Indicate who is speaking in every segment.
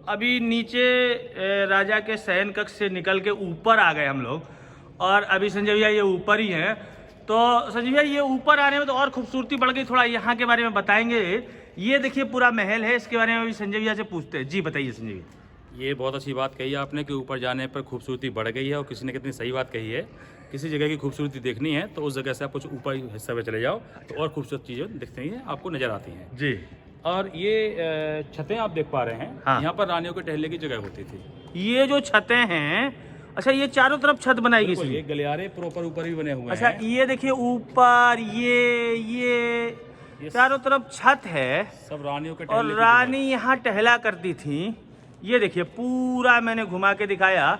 Speaker 1: अभी नीचे राजा के शयन कक्ष से निकल के ऊपर आ गए हम लोग, और अभी संजय भैया ये ऊपर ही हैं। तो संजय भैया ये ऊपर आने में तो और खूबसूरती बढ़ गई, थोड़ा यहाँ के बारे में बताएंगे। ये देखिए पूरा महल है, इसके बारे में अभी संजय भैया से पूछते हैं। जी बताइए संजय भैया।
Speaker 2: ये बहुत अच्छी बात कही आपने कि ऊपर जाने पर खूबसूरती बढ़ गई है, और किसी ने कितनी सही बात कही है। किसी जगह की खूबसूरती देखनी है तो उस जगह से आप कुछ ऊपर हिस्से में चले जाओ तो और खूबसूरत चीज़ें दिखती हैं, आपको नज़र आती हैं
Speaker 1: जी।
Speaker 2: और ये छतें आप देख पा रहे हैं,
Speaker 1: हाँ।
Speaker 2: यहाँ पर रानियों के टहलने की जगह होती थी।
Speaker 1: ये जो छतें हैं, अच्छा ये चारों तरफ छत बनाई गई
Speaker 2: ये
Speaker 1: थी।
Speaker 2: गलियारे प्रॉपर ऊपर भी बने हुए
Speaker 1: अच्छा
Speaker 2: हैं।
Speaker 1: ये देखिए ऊपर ये चारों तरफ छत है,
Speaker 2: सब रानियों के
Speaker 1: और
Speaker 2: टहलने की
Speaker 1: रानी यहाँ टहला करती थी। ये देखिए पूरा मैंने घुमा के दिखाया।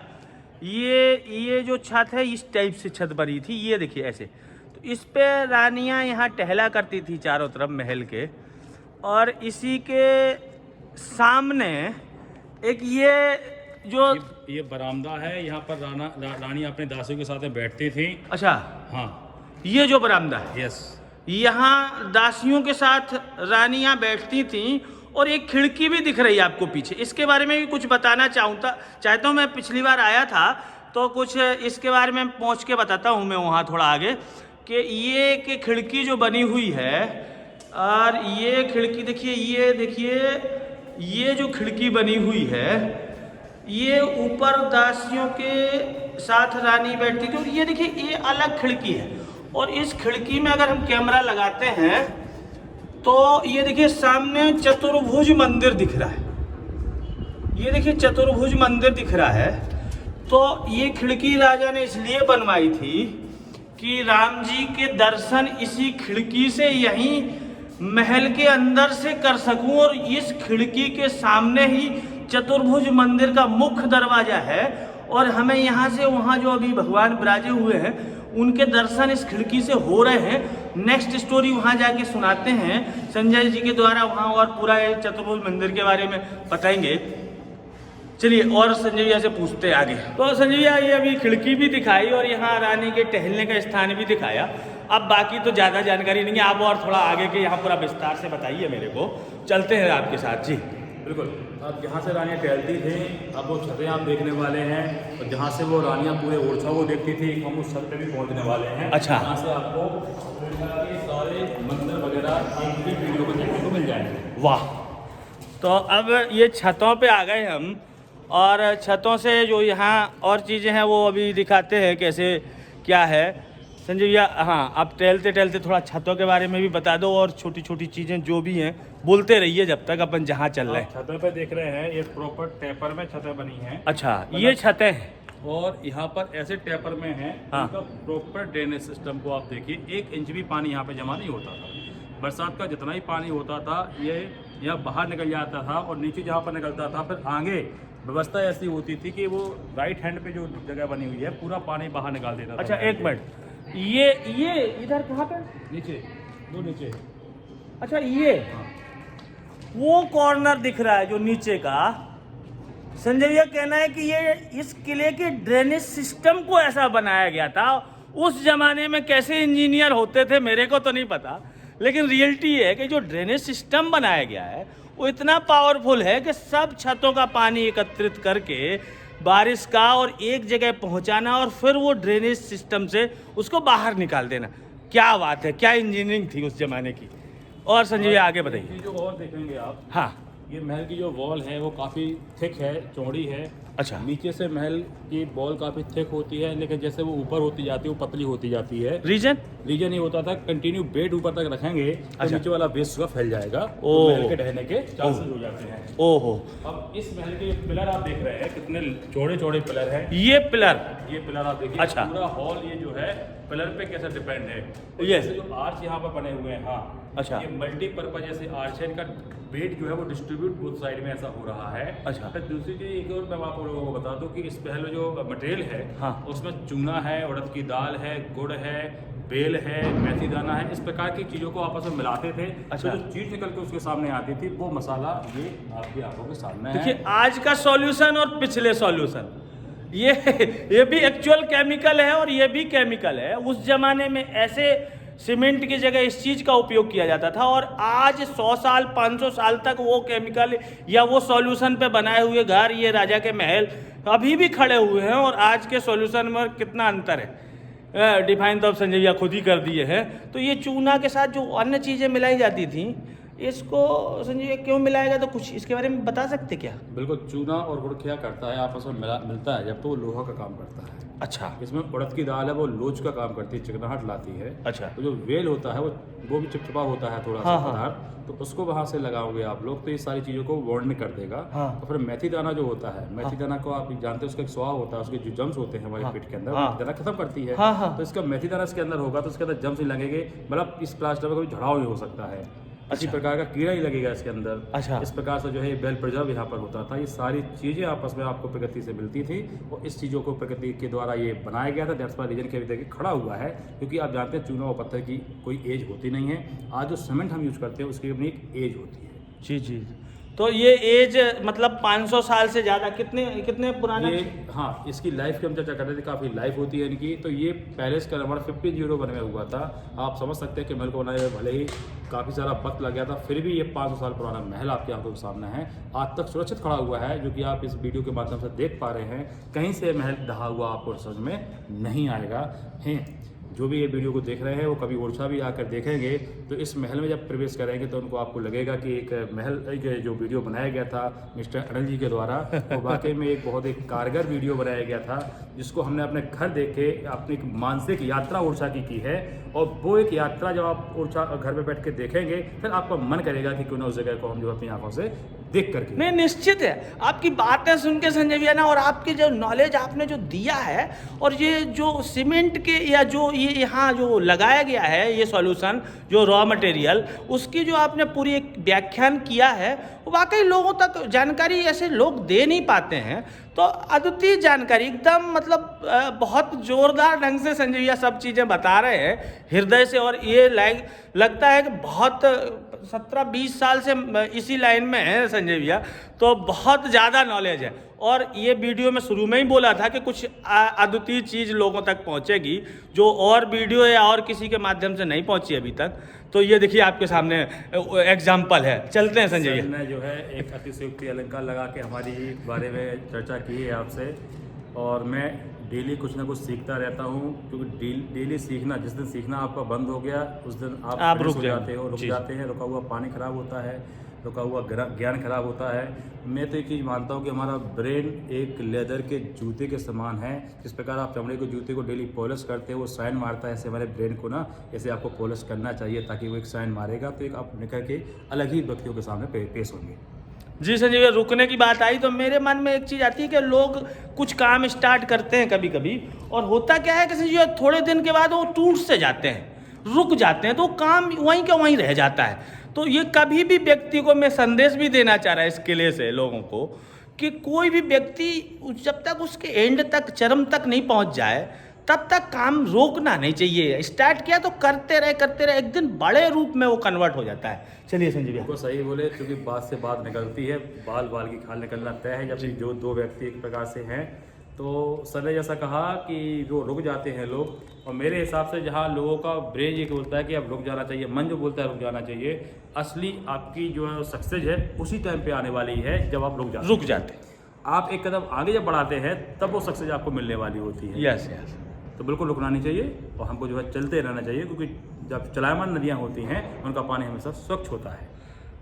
Speaker 1: ये जो छत है इस टाइप से छत बनी थी, ये देखिए ऐसे। तो इस पे रानियाँ यहाँ टहला करती थी चारों तरफ महल के। और इसी के सामने एक
Speaker 2: ये बरामदा है, यहाँ पर रानी अपने दासियों के साथ में बैठती थी।
Speaker 1: अच्छा
Speaker 2: हाँ,
Speaker 1: ये जो बरामदा है,
Speaker 2: यस,
Speaker 1: यहाँ दासियों के साथ रानियाँ बैठती थीं। और एक खिड़की भी दिख रही है आपको पीछे, इसके बारे में भी कुछ बताना चाहता हूँ। मैं पिछली बार आया था तो कुछ इसके बारे में पहुँच के बताता हूँ मैं वहाँ थोड़ा आगे, कि ये कि खिड़की जो बनी हुई है, और ये खिड़की देखिए, ये देखिए ये जो खिड़की बनी हुई है, ये ऊपर दासियों के साथ रानी बैठती थी। और ये देखिए ये अलग खिड़की है, और इस खिड़की में अगर हम कैमरा लगाते हैं तो ये देखिए सामने चतुर्भुज मंदिर दिख रहा है। ये देखिए चतुर्भुज मंदिर दिख रहा है। तो ये खिड़की राजा ने इसलिए बनवाई थी कि राम जी के दर्शन इसी खिड़की से यहीं महल के अंदर से कर सकूं, और इस खिड़की के सामने ही चतुर्भुज मंदिर का मुख्य दरवाजा है, और हमें यहाँ से वहाँ जो अभी भगवान विराजे हुए हैं उनके दर्शन इस खिड़की से हो रहे हैं। नेक्स्ट स्टोरी वहाँ जाके सुनाते हैं संजय जी के द्वारा वहाँ, और पूरा चतुर्भुज मंदिर के बारे में बताएंगे। चलिए और संजय भैया से पूछते हैं आगे। तो संजय भैया ये अभी खिड़की भी दिखाई और यहाँ रानी के टहलने का स्थान भी दिखाया। अब बाकी तो ज़्यादा जानकारी नहीं है, आप और थोड़ा आगे के यहाँ पूरा विस्तार से बताइए मेरे को। चलते हैं आपके साथ। जी
Speaker 2: बिल्कुल। अब जहाँ से रानियाँ टहलती थी, अब वो छतें आप देखने वाले हैं, और जहाँ से वो रानियाँ पूरे ओरछा को देखती थी, हम उस छत पे भी पहुँचने वाले हैं।
Speaker 1: अच्छा।
Speaker 2: यहाँ से आपको सारे मंदिर वगैरह एक भी वीडियो को देखने को मिल जाएंगे।
Speaker 1: वाह। तो अब ये छतों पे आ गए हम, और छतों से जो यहाँ और चीज़ें हैं वो अभी दिखाते हैं कैसे क्या है। संजय भैया हाँ, आप टहलते टहलते थोड़ा छतों के बारे में भी बता दो, और छोटी छोटी चीज़ें जो भी हैं बोलते रहिए जब तक अपन जहाँ चल रहे हैं।
Speaker 2: छतों पे देख रहे हैं, ये प्रॉपर टेपर में छतें बनी हैं।
Speaker 1: अच्छा ये छतें हैं,
Speaker 2: और यहाँ पर ऐसे टेपर में है,
Speaker 1: हाँ।
Speaker 2: उनका प्रॉपर ड्रेनेज सिस्टम को आप देखिए, 1 इंच भी पानी यहाँ पे जमा नहीं होता था। बरसात का जितना ही पानी होता था ये यहाँ बाहर निकल जाता था, और नीचे जहाँ पर निकलता था फिर आगे व्यवस्था ऐसी होती थी कि वो राइट हैंड पे जो जगह बनी हुई है पूरा पानी बाहर निकाल देता था।
Speaker 1: अच्छा एक मिनट, ये इधर कहाँ पे?
Speaker 2: नीचे, वो नीचे।
Speaker 1: अच्छा ये वो कॉर्नर दिख रहा है जो नीचे का। संजय भैया कहना है कि ये इस किले के ड्रेनेज सिस्टम को ऐसा बनाया गया था। उस जमाने में कैसे इंजीनियर होते थे मेरे को तो नहीं पता, लेकिन रियलिटी है कि जो ड्रेनेज सिस्टम बनाया गया है वो इतना पावरफुल है कि सब छतों का पानी एकत्रित करके बारिश का और एक जगह पहुंचाना, और फिर वो ड्रेनेज सिस्टम से उसको बाहर निकाल देना। क्या बात है, क्या इंजीनियरिंग थी उस जमाने की। और संजय भैया आगे बताइए।
Speaker 2: जो और देखेंगे आप,
Speaker 1: हाँ
Speaker 2: ये महल की जो वॉल है वो काफ़ी थिक है, चौड़ी है।
Speaker 1: अच्छा।
Speaker 2: नीचे से महल की वॉल काफ़ी थिक होती है, लेकिन जैसे वो ऊपर होती जाती है वो पतली होती जाती है।
Speaker 1: रीजन
Speaker 2: ही होता था, कंटिन्यू बेड ऊपर तक रखेंगे तो
Speaker 1: अच्छा।
Speaker 2: नीचे वाला बेस का फैल जाएगा, तो
Speaker 1: ओह।
Speaker 2: महल के ढहने के चांसेस हो जाते हैं।
Speaker 1: ओहो।
Speaker 2: अब इस महल के पिलर आप देख रहे हैं, कितने चौड़े चौड़े पिलर हैं।
Speaker 1: ये पिलर
Speaker 2: आप देखिए।
Speaker 1: अच्छा।
Speaker 2: पूरा हॉल ये जो है पिलर पे कैसे डिपेंड है।
Speaker 1: Yes।
Speaker 2: जो आर्च यहाँ पर बने हुए हैं, हाँ
Speaker 1: अच्छा।
Speaker 2: ये मल्टीपर्पज जैसे आर्च है, इनका वेट जो है वो डिस्ट्रीब्यूट बोथ साइड में ऐसा हो रहा है।
Speaker 1: अच्छा।
Speaker 2: फिर दूसरी चीज एक और मैं आप लोगों को बता दूं कि इस महल में जो मटेरियल है,
Speaker 1: हाँ।
Speaker 2: उसमें चूना है, उड़द की दाल है, गुड़ है, बेल है, मेथी दाना है, इस प्रकार की चीज़ों को आपस में मिलाते थे।
Speaker 1: अच्छा।
Speaker 2: तो जो चीज़ निकल के उसके सामने आती थी वो मसाला ये आपकी आंखों के सामने है।
Speaker 1: देखिए आज का सॉल्यूशन और पिछले सॉल्यूशन, ये भी एक्चुअल केमिकल है और ये भी केमिकल है। उस जमाने में ऐसे सीमेंट की जगह इस चीज़ का उपयोग किया जाता था, और आज 100 साल 500 साल तक वो केमिकल या वो सॉल्यूशन पे बनाए हुए घर, ये राजा के महल अभी भी खड़े हुए हैं, और आज के सॉल्यूशन में कितना अंतर है। डिफाइन तो अब संजय भैया खुद ही कर दिए हैं। तो ये चूना के साथ जो अन्य चीज़ें मिलाई जाती थी, इसको संजय भैया क्यों मिलाएगा, तो कुछ इसके बारे में बता सकते क्या?
Speaker 2: बिल्कुल, चूना और गुड़ क्या करता है, आपस में मिलता है जब तो वो लोहा का काम करता है।
Speaker 1: अच्छा।
Speaker 2: इसमें उड़द की दाल है, वो लोच का काम करती है, चिकनाहट लाती है।
Speaker 1: अच्छा।
Speaker 2: तो जो वेल होता है वो भी चिपचिपा होता है थोड़ा सा पदार्थ, तो उसको वहाँ से लगाओगे आप लोग तो ये सारी चीज़ों को वार्न कर देगा। तो फिर मेथी दाना जो होता है, मेथी दाना को आप जानते हैं, उसका एक स्वाद होता है, उसके जो जम्स होते हैं हमारे पेट के अंदर, मेथी दाना खत्म करती है। तो इसका मेथी दाना इसके अंदर होगा तो इसके अंदर जम्स नहीं लगेंगे, मतलब इस प्लास्टर में कोई झड़ाव नहीं हो सकता है, इसी प्रकार का कीड़ा ही लगेगा इसके अंदर।
Speaker 1: अच्छा।
Speaker 2: इस प्रकार से जो है वेल प्रिजर्व यहाँ पर होता था। ये सारी चीज़ें आपस में आपको प्रकृति से मिलती थी, और इस चीज़ों को प्रकृति के द्वारा ये बनाया गया था। दैट्स व्हाई रीजन के अभी देखिए खड़ा हुआ है, क्योंकि आप जानते हैं चूना और पत्थर की कोई एज होती नहीं है। आज जो सीमेंट हम यूज़ करते हैं उसकी अपनी एक एज होती है। जी जी।
Speaker 1: तो ये एज मतलब 500 साल से ज़्यादा, कितने पुराना?
Speaker 2: ये हाँ, इसकी लाइफ की हम चर्चा कर रहे थे, काफ़ी लाइफ होती है इनकी। तो ये पैलेस का निर्माण 1501 में हुआ था। आप समझ सकते हैं कि महल को बनाए हुए भले ही काफ़ी सारा वक्त लग गया था, फिर भी ये 500 साल पुराना महल आपकी आंखों के सामने है, आज तक सुरक्षित खड़ा हुआ है, जो कि आप इस वीडियो के माध्यम से देख पा रहे हैं। कहीं से महल ढहा हुआ आपको समझ में नहीं आएगा है। जो भी ये वीडियो को देख रहे हैं वो कभी ओरछा भी आकर देखेंगे तो इस महल में जब प्रवेश करेंगे तो उनको आपको लगेगा कि एक महल, एक जो वीडियो बनाया गया था मिस्टर अनिल जी के द्वारा, वो वाकई में एक बहुत एक कारगर वीडियो बनाया गया था, जिसको हमने अपने घर देख के अपनी एक मानसिक यात्रा ओरछा की है। और वो एक यात्रा जब आप ओरछा घर में बैठ के देखेंगे फिर आपका मन करेगा कि क्यों ना उस जगह को हम जो अपनी आंखों से देख करके।
Speaker 1: नहीं, निश्चित है। आपकी बातें सुन के संजय भैया ना, और आपकी जो नॉलेज आपने जो दिया है, और ये जो सीमेंट के या जो ये यहाँ जो लगाया गया है ये सॉल्यूशन, जो रॉ मटेरियल, उसकी जो आपने पूरी एक व्याख्यान किया है, वाकई लोगों तक जानकारी ऐसे लोग दे नहीं पाते हैं। तो अद्वितीय जानकारी एकदम, मतलब बहुत जोरदार ढंग से संजय भैया सब चीज़ें बता रहे हैं हृदय से, और ये लगता है कि बहुत 17-20 साल से इसी लाइन में है संजय भैया, तो बहुत ज़्यादा नॉलेज है। और ये वीडियो में शुरू में ही बोला था कि कुछ अद्वितीय चीज़ लोगों तक पहुंचेगी, जो और वीडियो या और किसी के माध्यम से नहीं पहुंची अभी तक। तो ये देखिए आपके सामने एग्जाम्पल है। चलते हैं संजय भैया।
Speaker 2: ने जो है एक अतिशयोक्ति अलंकार लगा के हमारी बारे में चर्चा की है आपसे, और मैं डेली कुछ ना कुछ सीखता रहता हूँ, क्योंकि डेली सीखना, जिस दिन सीखना आपका बंद हो गया उस दिन आप रुक जाते हैं। रुका हुआ पानी खराब होता है, रुका हुआ ज्ञान खराब होता है। मैं तो एक चीज़ मानता हूँ कि हमारा ब्रेन एक लेदर के जूते के समान है। जिस प्रकार आप चमड़े के जूते को डेली पॉलिश करते हैं, वो साइन मारता है, ऐसे हमारे ब्रेन को ना ऐसे आपको पॉलिश करना चाहिए, ताकि वो एक साइन मारेगा तो एक आप निकल के अलग ही व्यक्तियों के सामने पेश होंगे।
Speaker 1: जी संजय भैया, रुकने की बात आई तो मेरे मन में एक चीज़ आती है कि लोग कुछ काम स्टार्ट करते हैं कभी कभी, और होता क्या है कि संजय भैया थोड़े दिन के बाद वो टूट से जाते हैं, रुक जाते हैं, तो काम वहीं का वहीं रह जाता है। तो ये कभी भी व्यक्ति को मैं संदेश भी देना चाह रहा है इस किले से लोगों को, कि कोई भी व्यक्ति जब तक उसके एंड तक, चरम तक नहीं पहुंच जाए, तब तक काम रोकना नहीं चाहिए। स्टार्ट किया तो करते रहे, एक दिन बड़े रूप में वो कन्वर्ट हो जाता है। चलिए संजय भैया।
Speaker 2: को सही बोले, क्योंकि बात से बात निकलती है, बाल की खाल निकलना तय है। जब जो दो व्यक्ति एक प्रकार से हैं, तो सर ने जैसा कहा कि जो रुक जाते हैं लोग, और मेरे हिसाब से जहाँ लोगों का ब्रेन ये बोलता है कि अब रुक जाना चाहिए, मन जो बोलता है रुक जाना चाहिए, असली आपकी जो सक्सेस है उसी टाइम पे आने वाली है जब आप रुक जाते हैं। आप एक कदम आगे जब बढ़ाते हैं तब वो सक्सेस आपको मिलने वाली होती है।
Speaker 1: यस।
Speaker 2: तो बिल्कुल रुकना नहीं चाहिए, और हमको जो है चलते रहना चाहिए, क्योंकि जब चलायमान नदियाँ होती हैं उनका पानी हमेशा स्वच्छ होता है।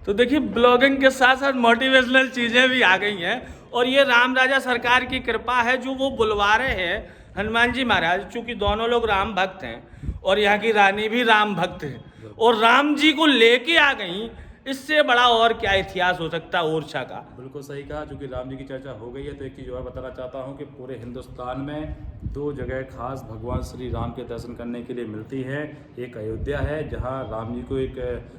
Speaker 1: तो देखिए, ब्लॉगिंग के साथ साथ मोटिवेशनल चीज़ें भी आ गई हैं, और ये राम राजा सरकार की कृपा है जो वो बुलवा रहे हैं हनुमान जी महाराज, चूँकि दोनों लोग राम भक्त हैं और यहाँ की रानी भी राम भक्त है, और राम जी को लेके आ गई। इससे बड़ा और क्या इतिहास हो सकता है ओरछा का।
Speaker 2: बिल्कुल सही कहा। चूँकि राम जी की चर्चा हो गई है तो एक चीज़ और बताना चाहता हूँ कि पूरे हिंदुस्तान में दो जगह खास भगवान श्री राम के दर्शन करने के लिए मिलती है। एक अयोध्या है, जहाँ राम जी को एक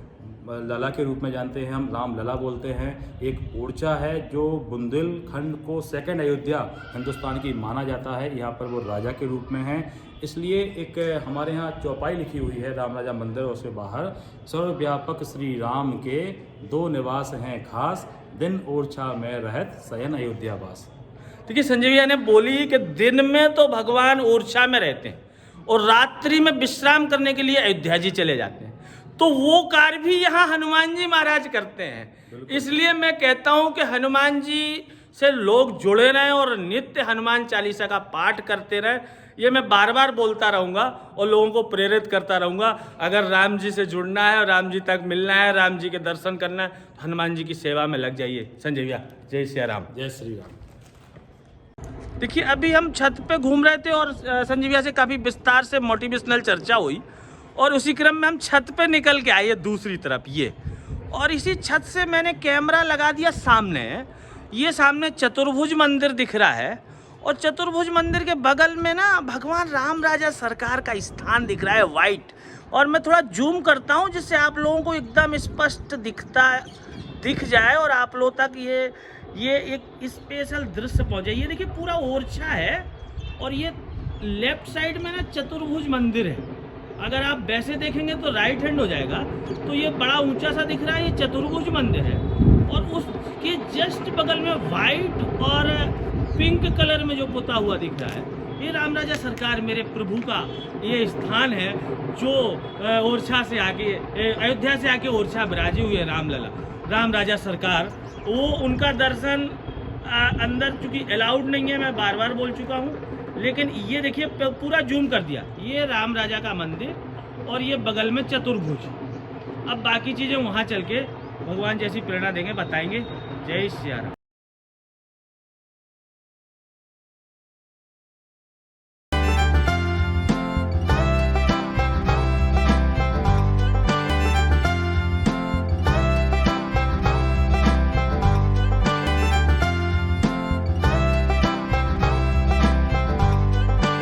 Speaker 2: लला के रूप में जानते हैं, हम राम लला बोलते हैं। एक ओरछा है जो बुंदेलखंड को सेकंड अयोध्या हिंदुस्तान की माना जाता है, यहाँ पर वो राजा के रूप में है। इसलिए एक हमारे यहाँ चौपाई लिखी हुई है राम राजा मंदिर, और उसके बाहर सर्वव्यापक श्री राम के दो निवास हैं खास, दिन ओरछा में रहत शयन अयोध्यावास।
Speaker 1: देखिए, संजय भैया ने बोली कि दिन में तो भगवान ओरछा में रहते हैं, और रात्रि में विश्राम करने के लिए अयोध्या जी चले जाते हैं, तो वो कार्य भी यहाँ हनुमान जी महाराज करते हैं। इसलिए मैं कहता हूँ कि हनुमान जी से लोग जुड़े रहें और नित्य हनुमान चालीसा का पाठ करते रहें। ये मैं बार बार बोलता रहूँगा और लोगों को प्रेरित करता रहूँगा। अगर राम जी से जुड़ना है और राम जी तक मिलना है, राम जी के दर्शन करना है, तो हनुमान जी की सेवा में लग जाइए। संजय भैया, जय श्री राम।
Speaker 2: जय श्री राम।
Speaker 1: देखिए, अभी हम छत पे घूम रहे थे और संजय भैया से काफ़ी विस्तार से मोटिवेशनल चर्चा हुई, और उसी क्रम में हम छत पे निकल के आए दूसरी तरफ ये, और इसी छत से मैंने कैमरा लगा दिया सामने। ये सामने चतुर्भुज मंदिर दिख रहा है, और चतुर्भुज मंदिर के बगल में ना भगवान राम राजा सरकार का स्थान दिख रहा है वाइट। और मैं थोड़ा जूम करता हूँ जिससे आप लोगों को एकदम स्पष्ट दिख जाए और आप लोगों तक ये एक स्पेशल दृश्य पहुँचे। ये देखिए पूरा ओरछा है, और ये लेफ्ट साइड में ना चतुर्भुज मंदिर है। अगर आप वैसे देखेंगे तो राइट हैंड हो जाएगा, तो ये बड़ा ऊंचा सा दिख रहा है, ये चतुर्भुज मंदिर है। और उसके जस्ट बगल में वाइट और पिंक कलर में जो पुता हुआ दिख रहा है, ये राम राजा सरकार मेरे प्रभु का ये स्थान है, जो ओरछा से आके अयोध्या से आके ओरछा विराजे हुए रामलला राम राजा सरकार। वो उनका दर्शन अंदर चूँकि अलाउड नहीं है, मैं बार बार बोल चुका हूँ, लेकिन ये देखिए पूरा जूम कर दिया, ये राम राजा का मंदिर और ये बगल में चतुर्भुज। अब बाकी चीज़ें वहाँ चल के भगवान जैसी प्रेरणा देंगे, बताएंगे। जय श्री राम।